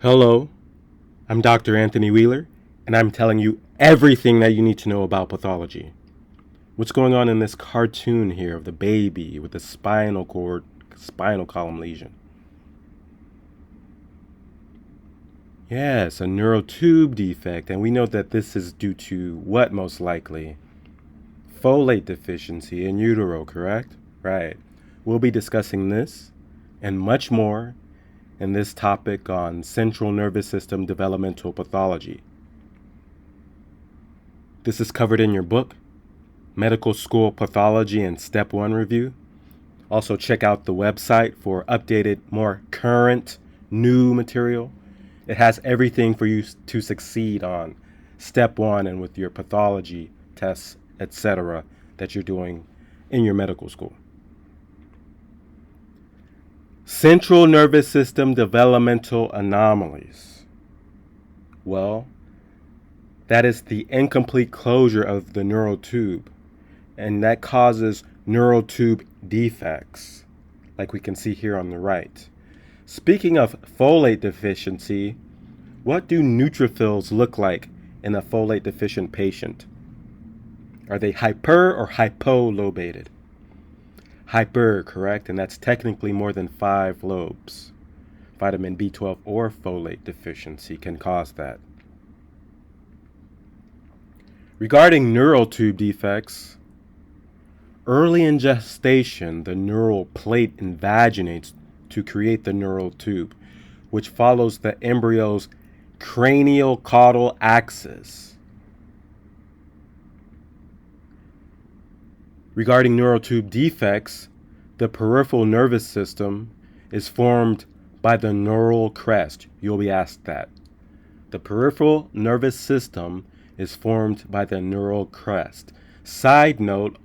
Hello, I'm Dr. Anthony Wheeler, and I'm telling you everything that you need to know about pathology. What's going on in this cartoon here of the baby with the spinal column lesion? Yes, a neural tube defect, and we know that this is due to what most likely? Folate deficiency in utero, correct? Right. We'll be discussing this and much more in this topic on central nervous system developmental pathology. This is covered in your book, Medical School Pathology and Step 1 Review. Also check out the website for updated, more current, new material. It has everything for you to succeed on Step 1 and with your pathology tests, etc. that you're doing in your medical school. Central nervous system developmental anomalies. Well, that is the incomplete closure of the neural tube, and that causes neural tube defects, like we can see here on the right. Speaking of folate deficiency, what do neutrophils look like in a folate deficient patient? Are they hyper or hypolobated? Hyper, correct, and that's technically more than 5 lobes. Vitamin B12 or folate deficiency can cause that. Regarding neural tube defects, early in gestation, the neural plate invaginates to create the neural tube, which follows the embryo's cranial caudal axis. Regarding neural tube defects, the peripheral nervous system is formed by the neural crest. You'll be asked that. The peripheral nervous system is formed by the neural crest. Side note,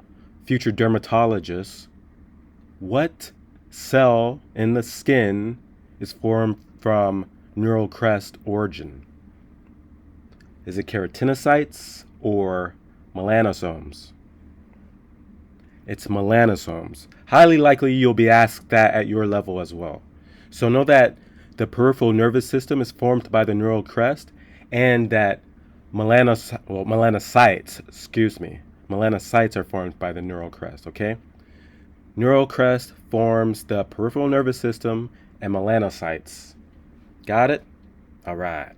future dermatologists, what cell in the skin is formed from neural crest origin? Is it keratinocytes or melanosomes? It's melanosomes. Highly likely you'll be asked that at your level as well. So know that the peripheral nervous system is formed by the neural crest, and that melanocytes are formed by the neural crest, okay? Neural crest forms the peripheral nervous system and melanocytes. Got it? All right.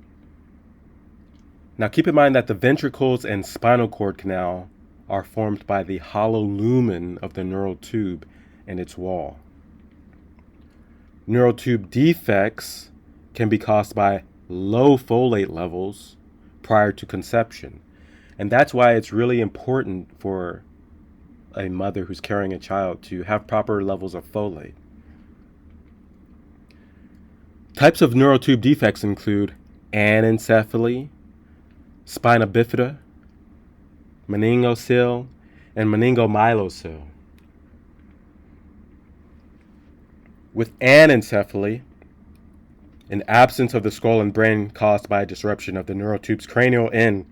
Now keep in mind that the ventricles and spinal cord canal are formed by the hollow lumen of the neural tube and its wall. Neural tube defects can be caused by low folate levels prior to conception. And that's why it's really important for a mother who's carrying a child to have proper levels of folate. Types of neural tube defects include Anencephaly, Spina Bifida, Meningocele, and Meningomyelocele. With Anencephaly, an absence of the skull and brain caused by a disruption of the neural tube's cranial end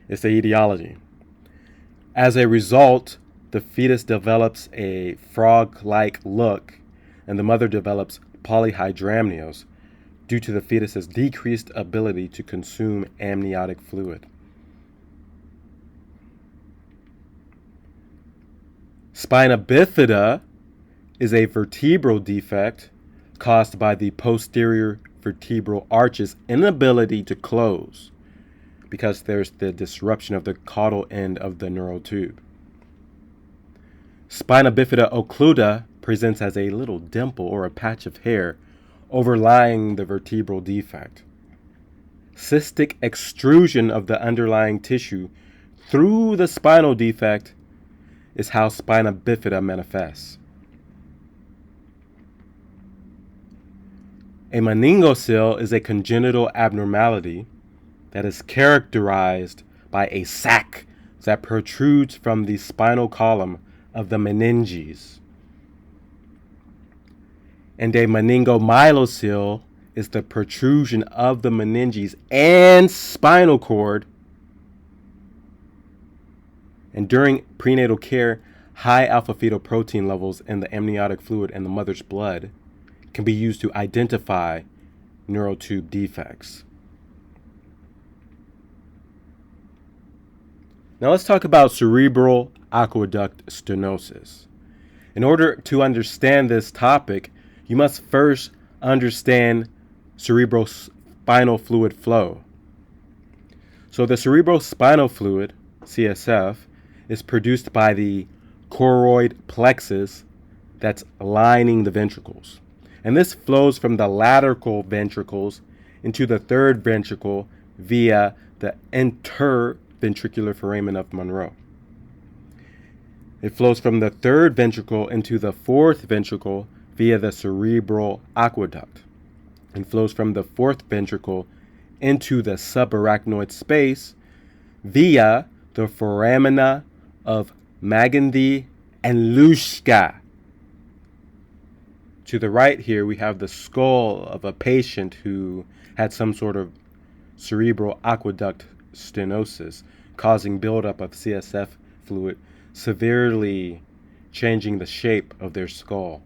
is the etiology. As a result, the fetus develops a frog-like look, and the mother develops polyhydramnios due to the fetus's decreased ability to consume amniotic fluid. Spina bifida is a vertebral defect caused by the posterior vertebral arch's inability to close because there's the disruption of the caudal end of the neural tube. Spina Bifida Occulta presents as a little dimple or a patch of hair overlying the vertebral defect. Cystic extrusion of the underlying tissue through the spinal defect is how spina bifida manifests. A meningocele is a congenital abnormality that is characterized by a sac that protrudes from the spinal column of the meninges. And a meningomyelocele is the protrusion of the meninges and spinal cord. And during prenatal care, high alpha-fetoprotein levels in the amniotic fluid and the mother's blood can be used to identify neural tube defects. Now let's talk about cerebral aqueduct stenosis. In order to understand this topic, you must first understand cerebrospinal fluid flow. So the cerebrospinal fluid, CSF, is produced by the choroid plexus that's lining the ventricles. And this flows from the lateral ventricles into the third ventricle via the interventricular foramen of Monro. It flows from the third ventricle into the fourth ventricle via the cerebral aqueduct, and flows from the fourth ventricle into the subarachnoid space via the foramina of Magendie and Luschka. To the right here, we have the skull of a patient who had some sort of cerebral aqueduct stenosis, causing buildup of CSF fluid, severely changing the shape of their skull.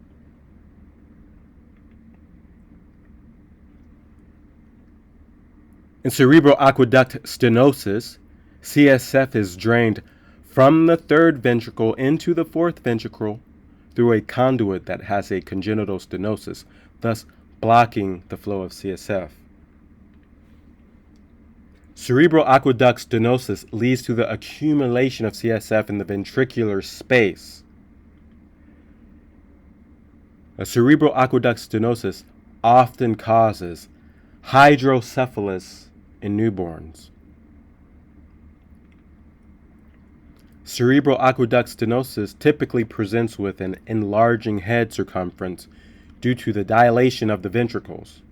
In cerebral aqueduct stenosis, CSF is drained from the third ventricle into the fourth ventricle through a conduit that has a congenital stenosis, thus blocking the flow of CSF. Cerebral aqueduct stenosis leads to the accumulation of CSF in the ventricular space. A cerebral aqueduct stenosis often causes hydrocephalus in newborns. Cerebral aqueduct stenosis typically presents with an enlarging head circumference due to the dilation of the ventricles.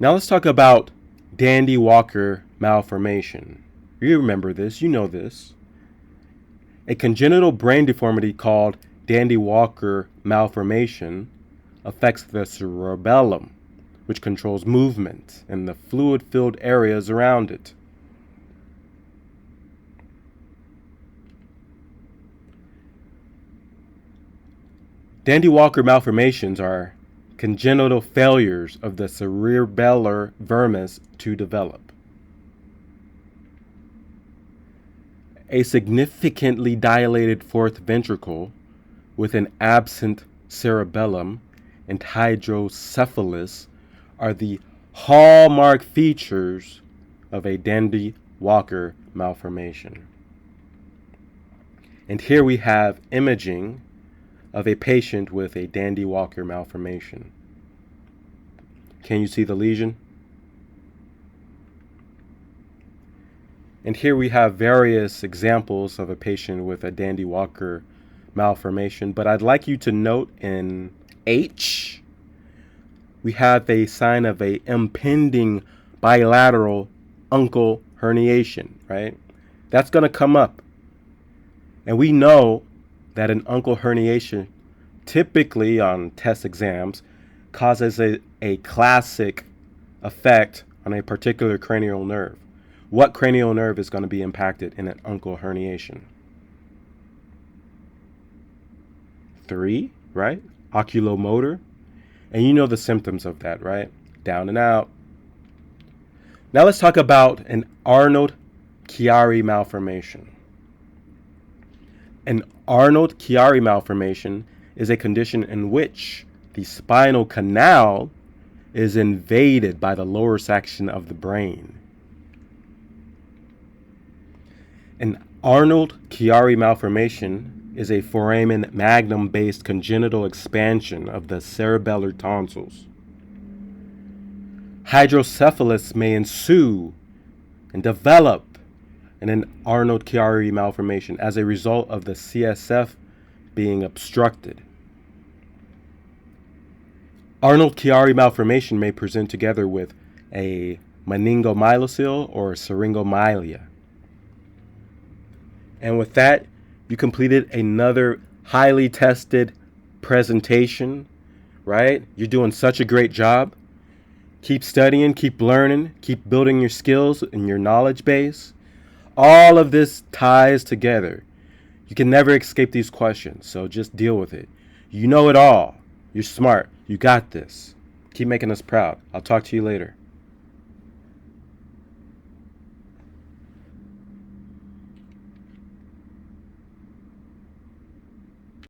Now let's talk about Dandy-Walker malformation. You remember this, you know this. A congenital brain deformity called Dandy-Walker malformation affects the cerebellum, which controls movement and the fluid-filled areas around it. Dandy-Walker malformations are congenital failures of the cerebellar vermis to develop. A significantly dilated fourth ventricle with an absent cerebellum and hydrocephalus are the hallmark features of a Dandy-Walker malformation. And here we have imaging of a patient with a Dandy-Walker malformation. Can you see the lesion? And here we have various examples of a patient with a Dandy-Walker malformation, but I'd like you to note in H, we have a sign of a impending bilateral uncal herniation, right? That's going to come up. And we know that an uncal herniation typically on test exams causes a classic effect on a particular cranial nerve. What cranial nerve is going to be impacted in an uncal herniation? 3, right? Oculomotor. And you know the symptoms of that, right? Down and out. Now let's talk about an Arnold-Chiari malformation. An Arnold-Chiari malformation is a condition in which the spinal canal is invaded by the lower section of the brain. An Arnold-Chiari malformation is a foramen magnum-based congenital expansion of the cerebellar tonsils. Hydrocephalus may ensue and develop in an Arnold-Chiari malformation as a result of the CSF being obstructed. Arnold-Chiari malformation may present together with a Meningomyelocele or syringomyelia. And with that, you completed another highly tested presentation, right? You're doing such a great job. Keep studying, keep learning, keep building your skills and your knowledge base. All of this ties together. You can never escape these questions, so just deal with it. You know it all. You're smart. You got this. Keep making us proud. I'll talk to you later.